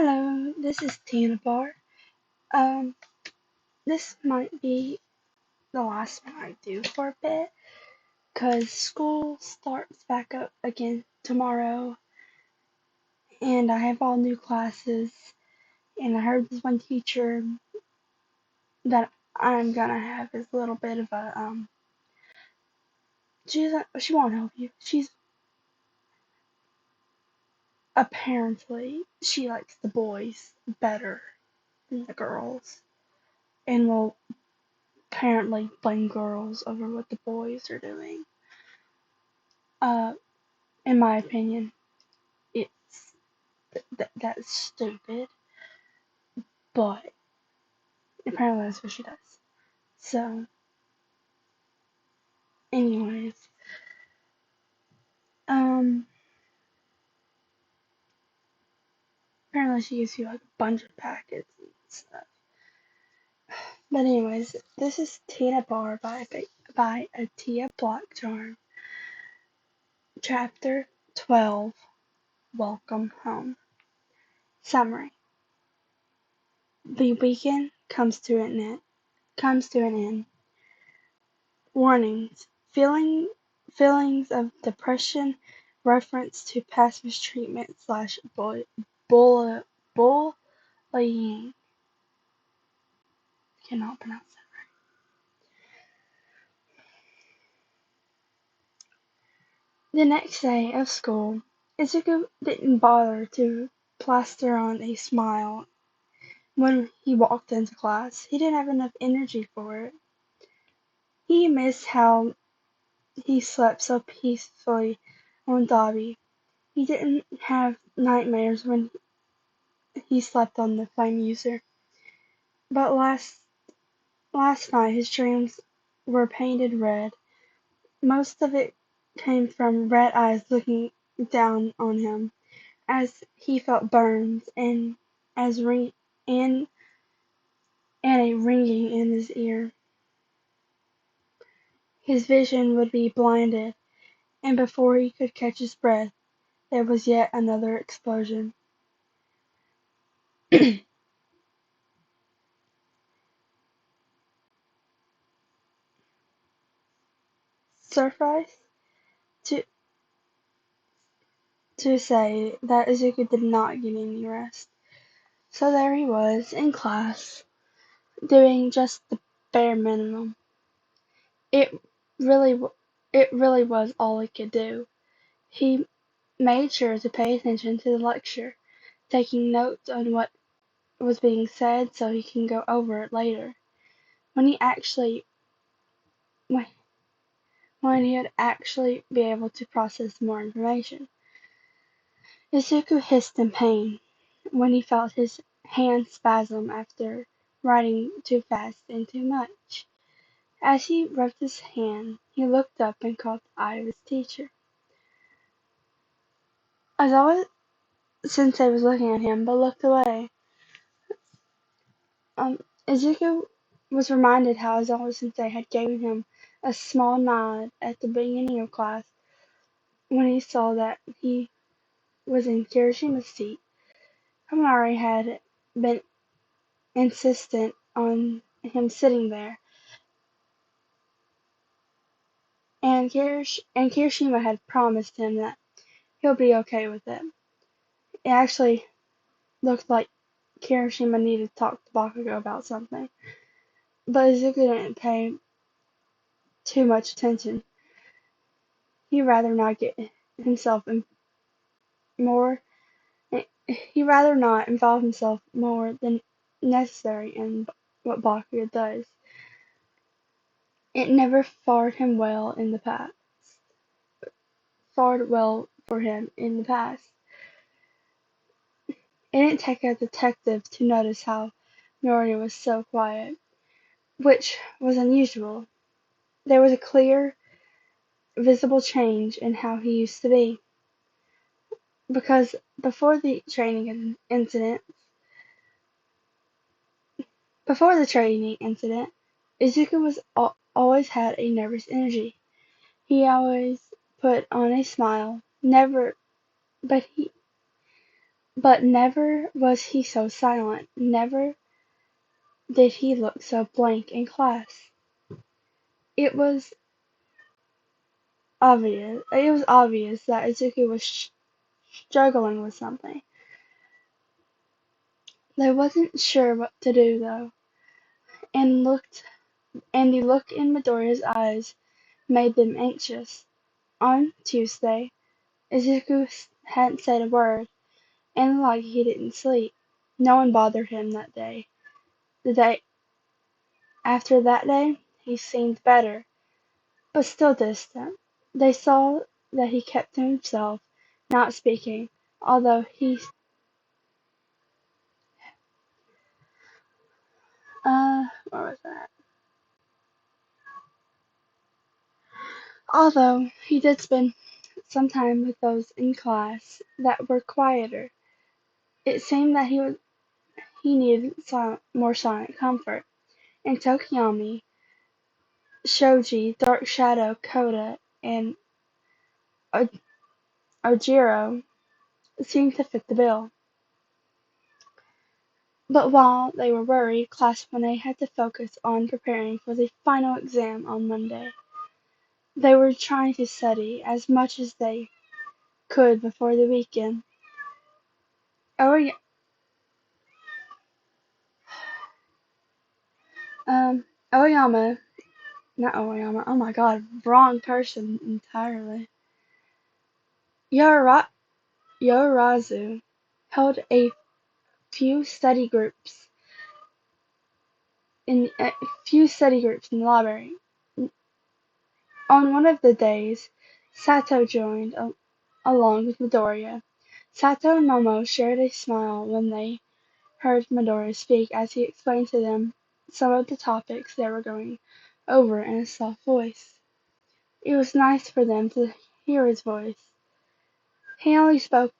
Hello, this is Tina Bar. Um, this might be the last one I do for a bit, cause school starts back up again tomorrow, and I have all new classes, and I heard this one teacher that I'm gonna have is a little bit of a, she won't help you. She likes the boys better than the girls, and will apparently blame girls over what the boys are doing. Uh, in my opinion, it's that's stupid, but apparently that's what she does. So, anyways, um, apparently she gives you like a bunch of packets and stuff. But anyways, this is Tina Bar by Atia Block Charm, Chapter 12. Welcome home. Summary: the weekend comes to an end. Warnings: feelings of depression, reference to past mistreatment slash bull, bullying. Cannot pronounce that. The next day of school, Izuku didn't bother to plaster on a smile when he walked into class. He didn't have enough energy for it. He missed how he slept so peacefully on Dobby. He didn't have nightmares when he slept on the flame user. But last night his dreams were painted red. Most of it came from red eyes looking down on him as he felt burns and a ringing in his ear. His vision would be blinded, and before he could catch his breath, there was yet another explosion. Suffice to to say that Izuku did not get any rest. So there he was in class, doing just the bare minimum. It really, it really was all he could do. He made sure to pay attention to the lecture, taking notes on what was being said so he can go over it later. When he actually, when, when he would actually be able to process more information. Izuku hissed in pain when he felt his hand spasm after writing too fast and too much. As he rubbed his hand, he looked up and caught the eye of his teacher. As always, Sensei was looking at him, but looked away. Izuku was reminded how Aizawa Sensei had given him a small nod at the beginning of class when he saw that he was in Kirishima's seat. Kaminari had been insistent on him sitting there, and Kirishima had promised him that he'll be okay with it. It actually looked like Kirishima needed to talk to Bakugo about something, but Izuku didn't pay too much attention. He'd rather not get himself in more He'd rather not involve himself more than necessary in what Bakugo does. It never fared him well in the past. Fared well for him in the past. It didn't take a detective to notice how Nori was so quiet, which was unusual. There was a clear, visible change in how he used to be. Because before the training incident, Izuku always had a nervous energy. He always put on a smile, never, but But never was he so silent, never did he look so blank in class. It was obvious that Izuku was struggling with something. They wasn't sure what to do though, and the look in Midoriya's eyes made them anxious. On Tuesday, Izuku hadn't said a word, and like he didn't sleep. No one bothered him that day. The day after that day, he seemed better, but still distant. They saw that he kept to himself, not speaking, although where was that? Although he did spend some time with those in class that were quieter, it seemed that he needed more silent comfort. And Tokiyami, Shoji, Dark Shadow, Koda, and O- Ojiro seemed to fit the bill. But while they were worried, Class 1A had to focus on preparing for the final exam on Monday. They were trying to study as much as they could before the weekend. Ori- um, Oyama, not Oyama, oh my god, wrong person entirely. Yora- Yorazu held few study groups a few study groups in the library. On one of the days, Sato joined along with Midoriya. Sato and Momo shared a smile when they heard Midoriya speak as he explained to them some of the topics they were going over in a soft voice. It was nice for them to hear his voice. He only spoke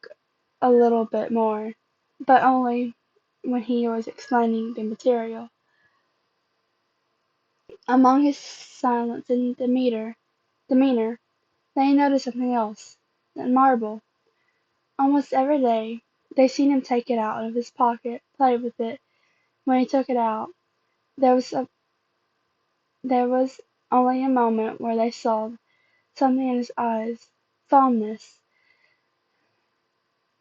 a little bit more, but only when he was explaining the material. Among his silence and demeanor, they noticed something else. That marble. Almost every day they seen him take it out of his pocket, play with it. When he took it out, there was a there was only a moment where they saw something in his eyes. Fondness.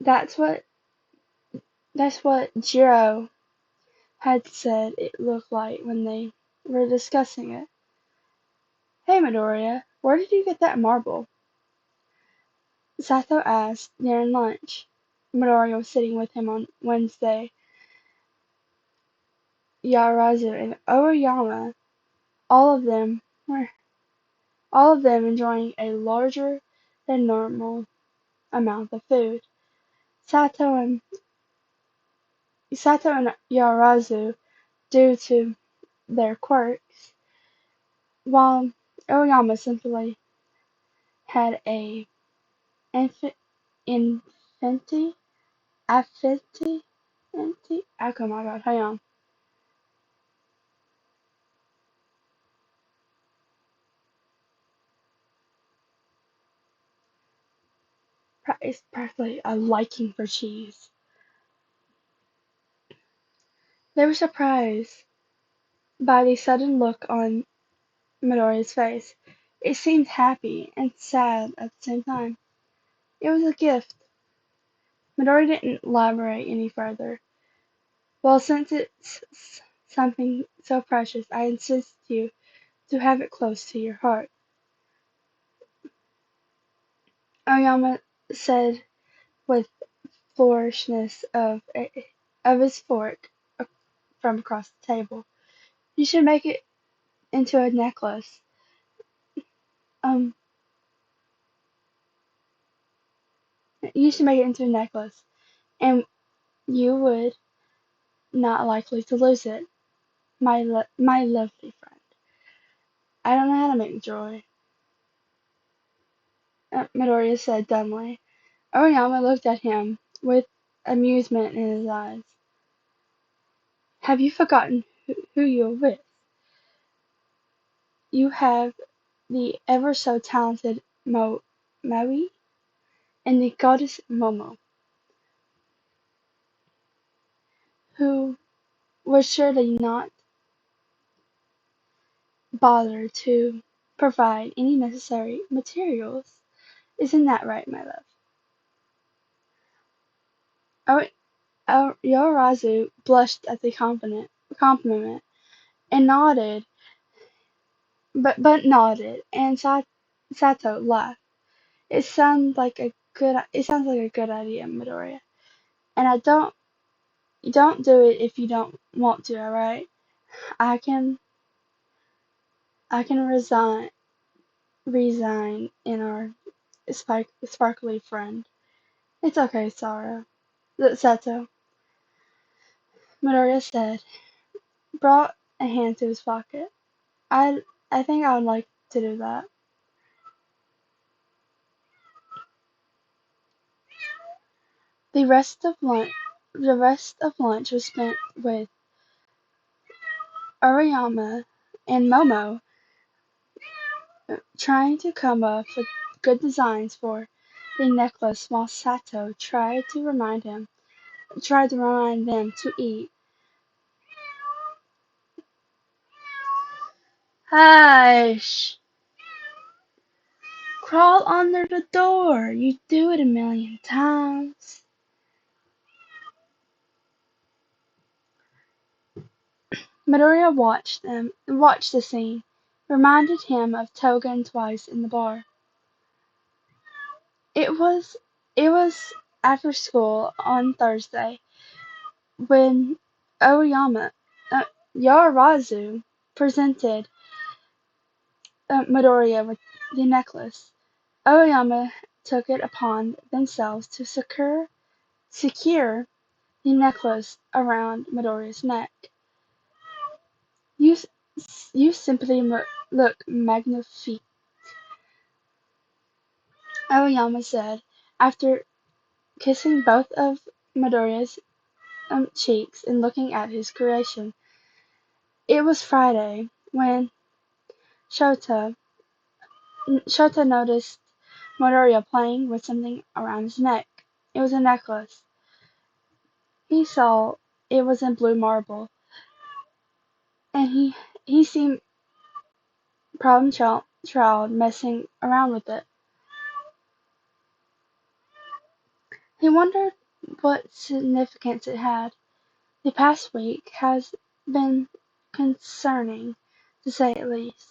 That's what Jiro had said it looked like when they were discussing it. Hey Midoriya, where did you get that marble? Sato asked during lunch. Midoriya was sitting with him on Wednesday. Yarazu and Aoyama, all of them were all of them enjoying a larger than normal amount of food. Sato and Yarazu, due to their quirks, while Aoyama simply had a infi- infinity affinity. Oh my god, hang on. It's practically a liking for cheese. They were surprised by the sudden look on Midoriya's face. It seemed happy and sad at the same time. It was a gift. Midori didn't elaborate any further. Well, since it's something so precious, I insist you to have it close to your heart. Oyama said with flourishness of his fork from across the table. You should make it into a necklace. Um, you should make it into a necklace, and you would not likely to lose it, my lovely friend. I don't know how to make joy, Midoriya said dumbly. Oriyama looked at him with amusement in his eyes. Have you forgotten who you're with? You have the ever so talented Maui and the goddess Momo. who was surely not bother to provide any necessary materials. Isn't that right, my love? Oh, Yorazu blushed at the compliment and nodded, but nodded, and Sato laughed. It sounds like a good idea, Midoriya. And don't do it if you don't want to, alright? I can, I can resign in our sparkly friend. It's okay, Sara. Sato, Midoriya said, brought a hand to his pocket. I think I would like to do that. The rest of lunch was spent with Ariyama and Momo trying to come up with good designs for the necklace while Sato tried to remind them to eat. Hush! Crawl under the door. You do it a million times. Midoriya watched the scene, reminded him of Toga twice in the bar. It was after school on Thursday when Oyama uh, Yarazu presented Midoriya with the necklace. Oyama took it upon themselves to secure the necklace around Midoriya's neck. You you simply look magnifique, Oyama said after kissing both of Midoriya's cheeks and looking at his creation. It was Friday when Shota Shota noticed Midoriya playing with something around his neck. It was a necklace. He saw it was in blue marble, and he seemed problem child messing around with it. He wondered what significance it had. The past week has been concerning, to say the least.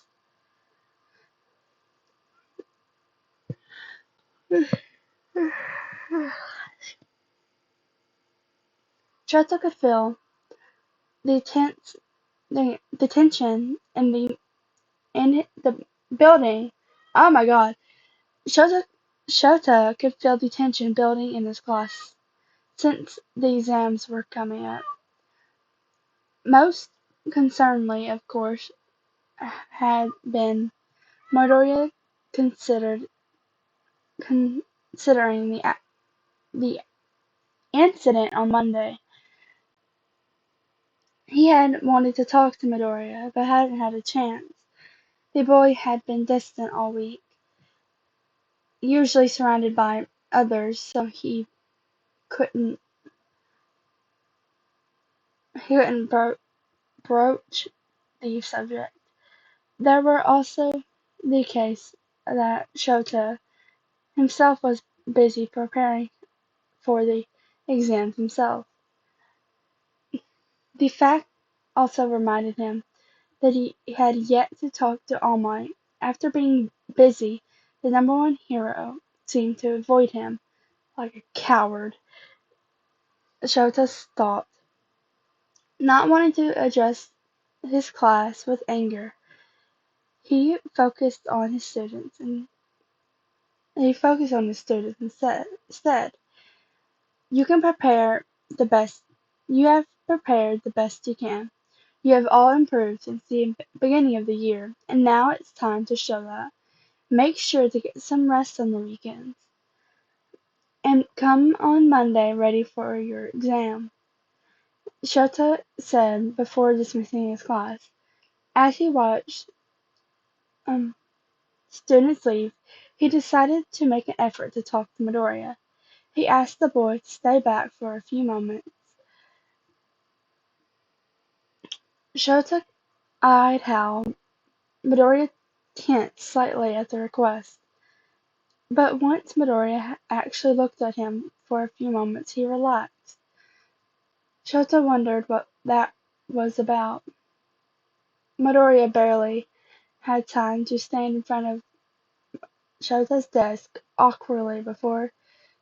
Shota could feel the tense the tension in the building. Oh my god. Shota could feel the tension building in his class since the exams were coming up. Most concerningly, of course, had been Midoriya considered considering the incident on Monday. He had wanted to talk to Midoriya, but hadn't had a chance. The boy had been distant all week, usually surrounded by others, so couldn't he couldn't broach the subject. There were also the case that Shota himself was busy preparing for the exams himself. The fact also reminded him that he had yet to talk to All Might. After being busy, the number one hero seemed to avoid him like a coward, Shota thought. Not wanting to address his class with anger, he focused on his students and he focused on his students instead. You can prepare the best. You have prepared the best you can. You have all improved since the beginning of the year, and now it's time to show that. Make sure to get some rest on the weekends, and come on Monday ready for your exam, Shota said before dismissing his class. As he watched um, students leave, he decided to make an effort to talk to Midoriya. He asked the boy to stay back for a few moments Shota eyed Hal. Midoriya tensed slightly at the request, but once Midoriya actually looked at him for a few moments, he relaxed. Shota wondered what that was about. Midoriya barely had time to stand in front of Shota's desk awkwardly before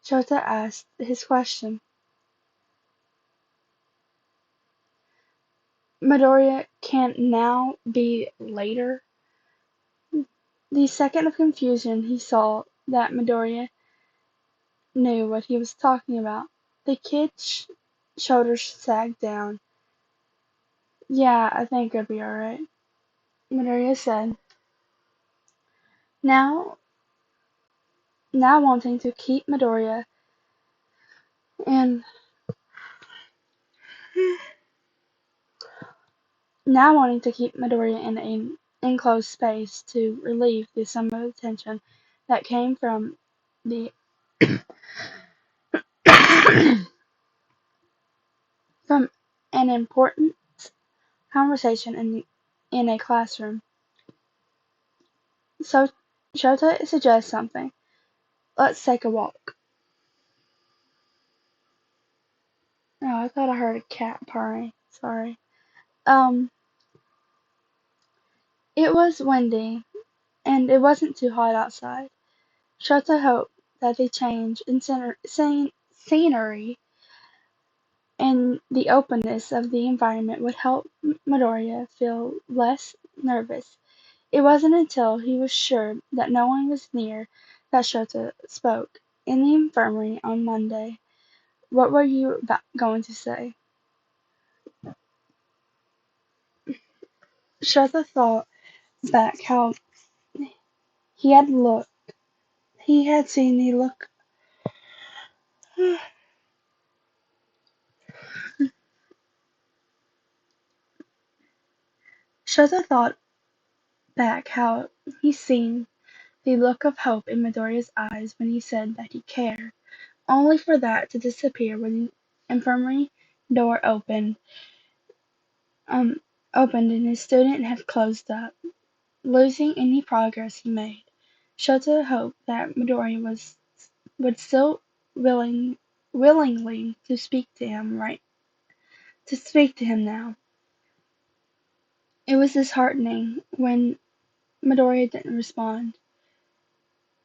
Shota asked his question. Midoriya can't now be later. The second of confusion he saw that Midoriya knew what he was talking about. The kid's shoulders sagged down. Yeah, I think it'll be alright, Midoriya said, now now wanting to keep Midoriya and now wanting to keep Midoriya in an enclosed space to relieve some of the tension that came from the from an important conversation in a classroom. So Shota suggests something. Let's take a walk. Oh, I thought I heard a cat purring. Sorry. Um, it was windy, and it wasn't too hot outside. Shota hoped that the change in scenery and the openness of the environment would help Midoriya feel less nervous. It wasn't until he was sure that no one was near that Shota spoke. In the infirmary on Monday, what were you going to say? Shota thought back how he had looked. He had seen the look. Shota thought back how he seen the look of hope in Midoriya's eyes when he said that he cared, only for that to disappear when the infirmary door um, opened and his student had closed up, losing any progress he made. Shota hoped that Midoriya would still willingly to speak to him now. It was disheartening when Midoriya didn't respond.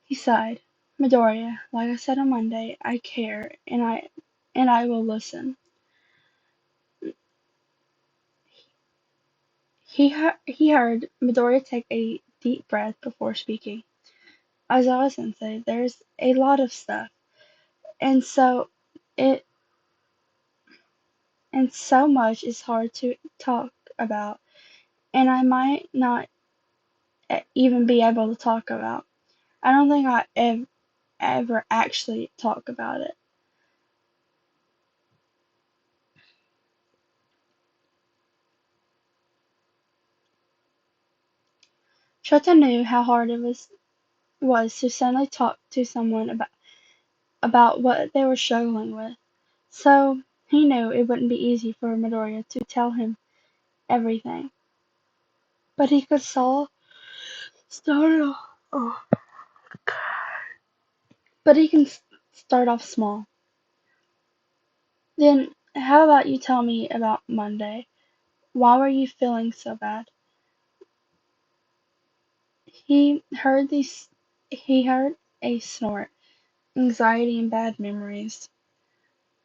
He sighed. Midoriya, like I said on Monday, I care and I will listen. He heard Midoriya take a deep breath before speaking. Aizawa sensei, there's a lot of stuff. And it and so much is hard to talk about. And I might not even be able to talk about. I don't think ever actually talk about it. Shota knew how hard it was to suddenly talk to someone about what they were struggling with. So he knew it wouldn't be easy for Midoriya to tell him everything. But he could start off, oh, but he can start off small. Then how about you tell me about Monday? Why were you feeling so bad? He heard these he heard a snort. Anxiety and bad memories.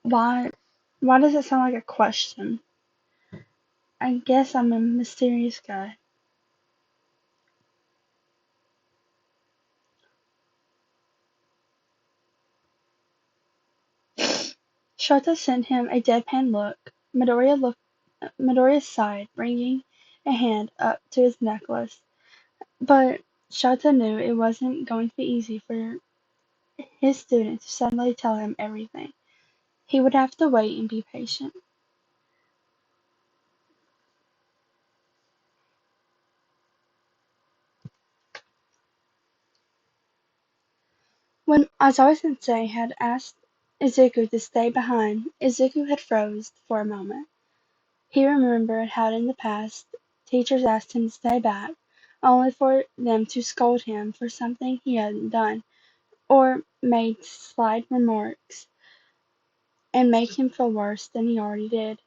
Why why does it sound like a question? I guess I'm a mysterious guy. Shota sent him a deadpan look. Midoriya sighed, bringing a hand up to his necklace. But Shota knew it wasn't going to be easy for his student to suddenly tell him everything. He would have to wait and be patient. When Aizawa Sensei had asked Izuku to stay behind, Izuku had froze for a moment. He remembered how in the past teachers asked him to stay back, only for them to scold him for something he hadn't done, or made slight remarks and make him feel worse than he already did.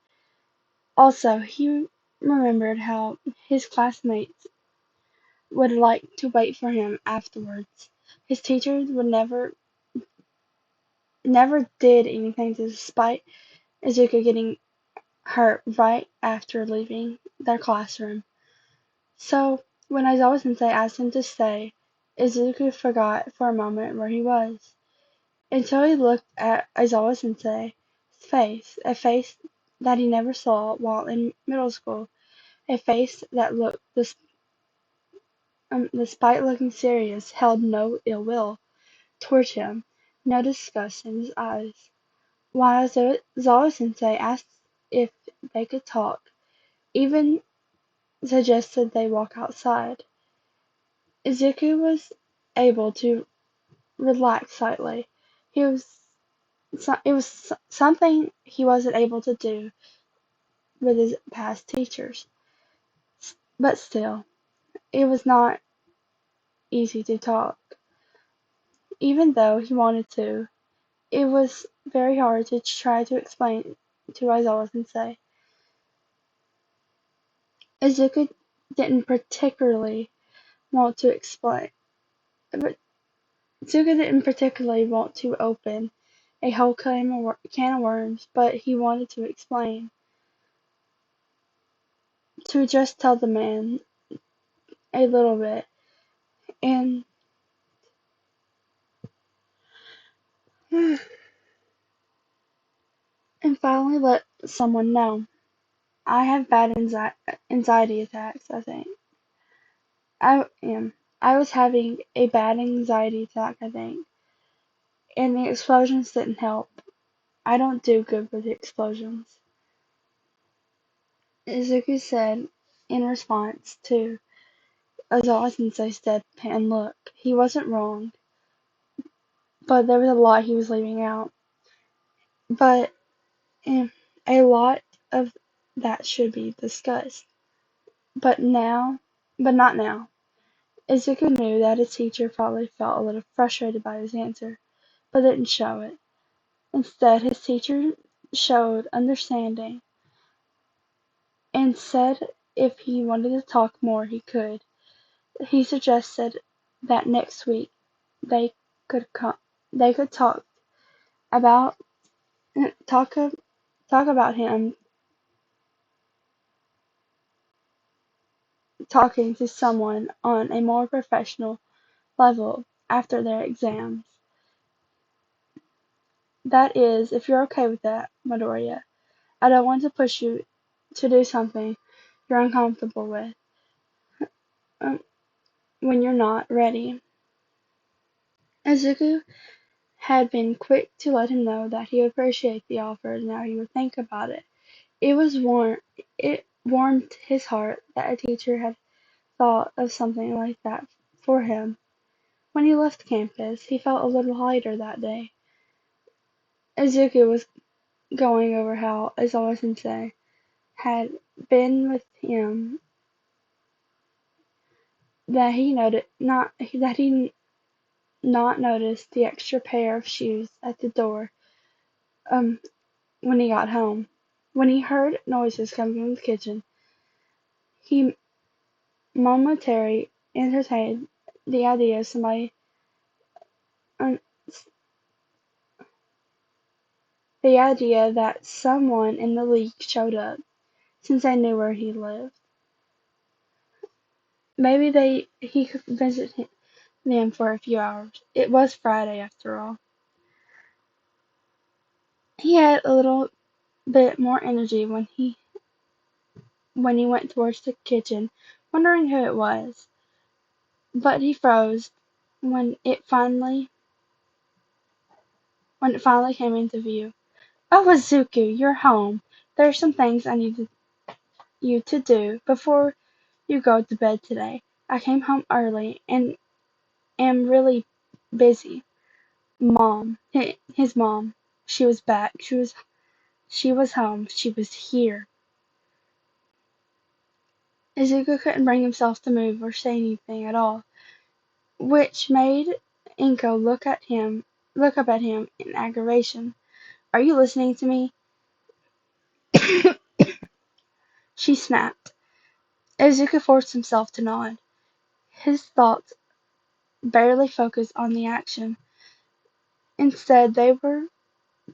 Also, he remembered how his classmates would like to wait for him afterwards. His teachers would never did anything to spite Izuku getting hurt right after leaving their classroom. So when Aizawa Sensei asked him to stay, Izuku forgot for a moment where he was, until he looked at Aizawa Sensei's face, a face that he never saw while in middle school, a face that looked, despite looking serious, held no ill will towards him, no disgust in his eyes. While Aizawa Sensei asked if they could talk, even suggested they walk outside, Izuku was able to relax slightly. It was something he wasn't able to do with his past teachers. But still, it was not easy to talk. Even though he wanted to, it was very hard to try to explain to Aizawa Sensei. Izuku didn't particularly want to explain, but Izuku didn't particularly want to open a whole can of worms, but he wanted to explain. To just tell the man a little bit and and finally let someone know. I have bad anxiety attacks, I think. I am. I was having a bad anxiety attack, I think, and the explosions didn't help. I don't do good with the explosions. Izuku said in response to Ozawa Sensei's deadpan look. He wasn't wrong, but there was a lot he was leaving out. But a lot of that should be discussed. But not now. Izuku knew that his teacher probably felt a little frustrated by his answer, but didn't show it. Instead, his teacher showed understanding and said if he wanted to talk more, he could. He suggested that next week they they could about talk talk about him talking to someone on a more professional level after their exams. That is, if you're okay with that, Midoriya. I don't want to push you to do something you're uncomfortable with um, when you're not ready. Izuku had been quick to let him know that he would appreciate the offer and now he would think about it. It warmed his heart that a teacher had thought of something like that for him. When he left campus, he felt a little lighter that day. Izuku was going over how Aizawa Sensei had been with him, that he not noticed the extra pair of shoes at the door um when he got home. When he heard noises coming from the kitchen, he momentarily entertained the idea of um, the idea that someone in the league showed up, since they knew where he lived. Maybe he could visit them for a few hours. It was Friday after all. He had a little bit more energy when he went towards the kitchen, wondering who it was. But he froze when it finally came into view. "Oh, Izuku, you're home. There are some things I need you to do before you go to bed today. I came home early and am really busy." Mom, his mom, she was back. She was home. She was here. Izuku couldn't bring himself to move or say anything at all, which made Inko look up at him in aggravation. "Are you listening to me?" she snapped. Izuku forced himself to nod. His thoughts barely focused on the action. Instead, they were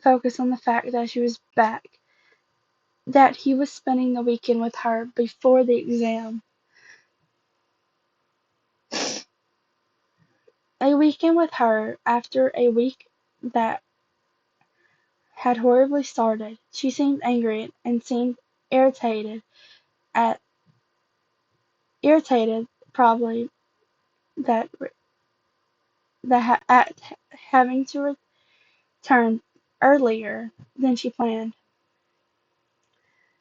focused on the fact that she was back, that he was spending the weekend with her before the exam. A weekend with her after a week that had horribly started. She seemed angry and seemed irritated at irritated probably that at having to return earlier than she planned.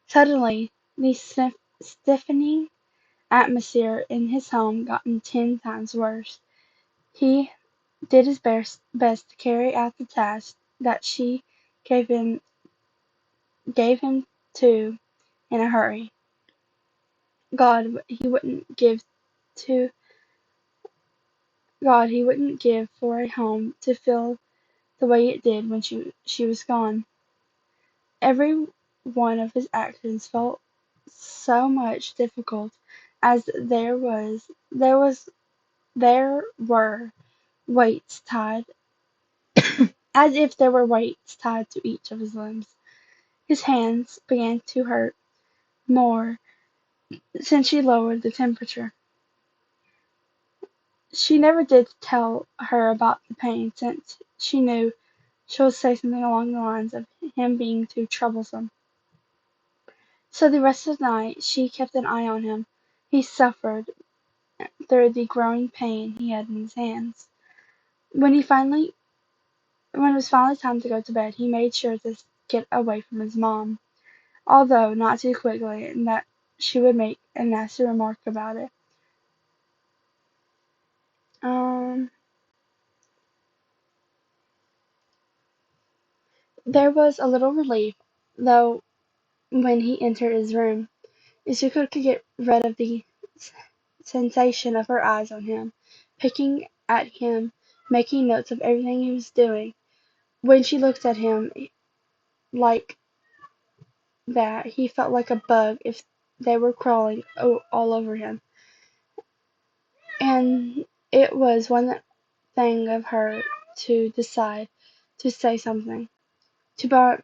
Suddenly, the stiffening atmosphere in his home got 10 times worse. He did his best to carry out the task that she gave him gave him to in a hurry. To he wouldn't give for a home to feel the way it did when she was gone. Every one of his actions felt so much difficult as there were weights tied as if there were weights tied to each of his limbs. His hands began to hurt more since she lowered the temperature. She never did tell her about the pain, since she knew she would say something along the lines of him being too troublesome. So the rest of the night she kept an eye on him. He suffered through the growing pain he had in his hands. When it was finally time to go to bed, he made sure to get away from his mom, although not too quickly, and that she would make a nasty remark about it. There was a little relief, though, when he entered his room. Izuku could get rid of the sensation of her eyes on him, picking at him, making notes of everything he was doing. When she looked at him like that, he felt like a bug if they were crawling all over him. And it was one thing of her to decide to say something, to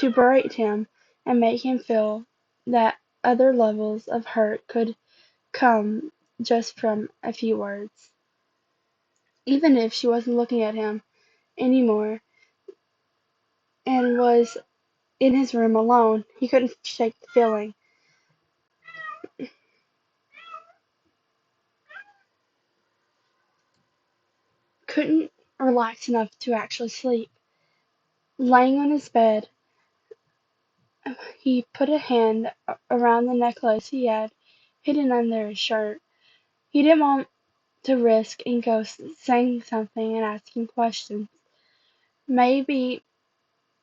berate him and make him feel that other levels of hurt could come just from a few words. Even if she wasn't looking at him anymore and was in his room alone, he couldn't shake the feeling. Couldn't relax enough to actually sleep. Lying on his bed, he put a hand around the necklace he had hidden under his shirt. He didn't want to risk Inko saying something and asking questions, maybe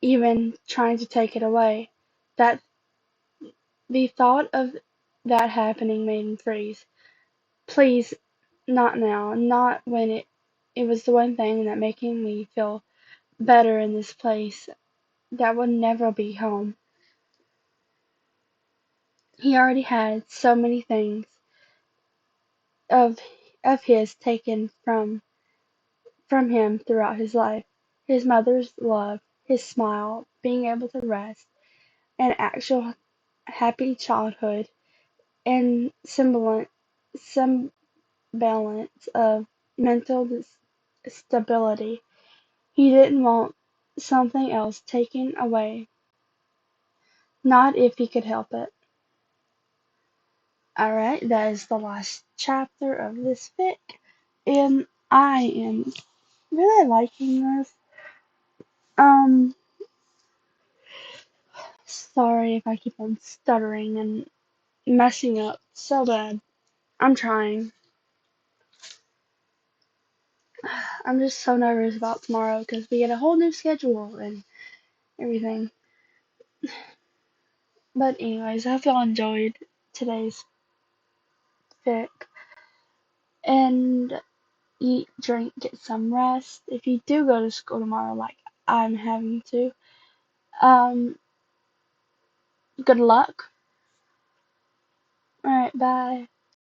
even trying to take it away. That the thought of that happening made him freeze. Please, not now, not when it was the one thing that making me feel better in this place that would never be home. He already had so many things of his taken from him throughout his life. His mother's love, his smile, being able to rest, an actual happy childhood, and semblance of mental stability. He didn't want something else taken away, not if he could help it. Alright, that is the last chapter of this fic, and I am really liking this. Sorry if I keep on stuttering and messing up so bad. I'm trying. I'm just so nervous about tomorrow because we get a whole new schedule and everything. But anyways, I hope y'all enjoyed today's Podfic and eat, drink, get some rest. If you do go to school tomorrow, like I'm having to, um, good luck. Alright, bye.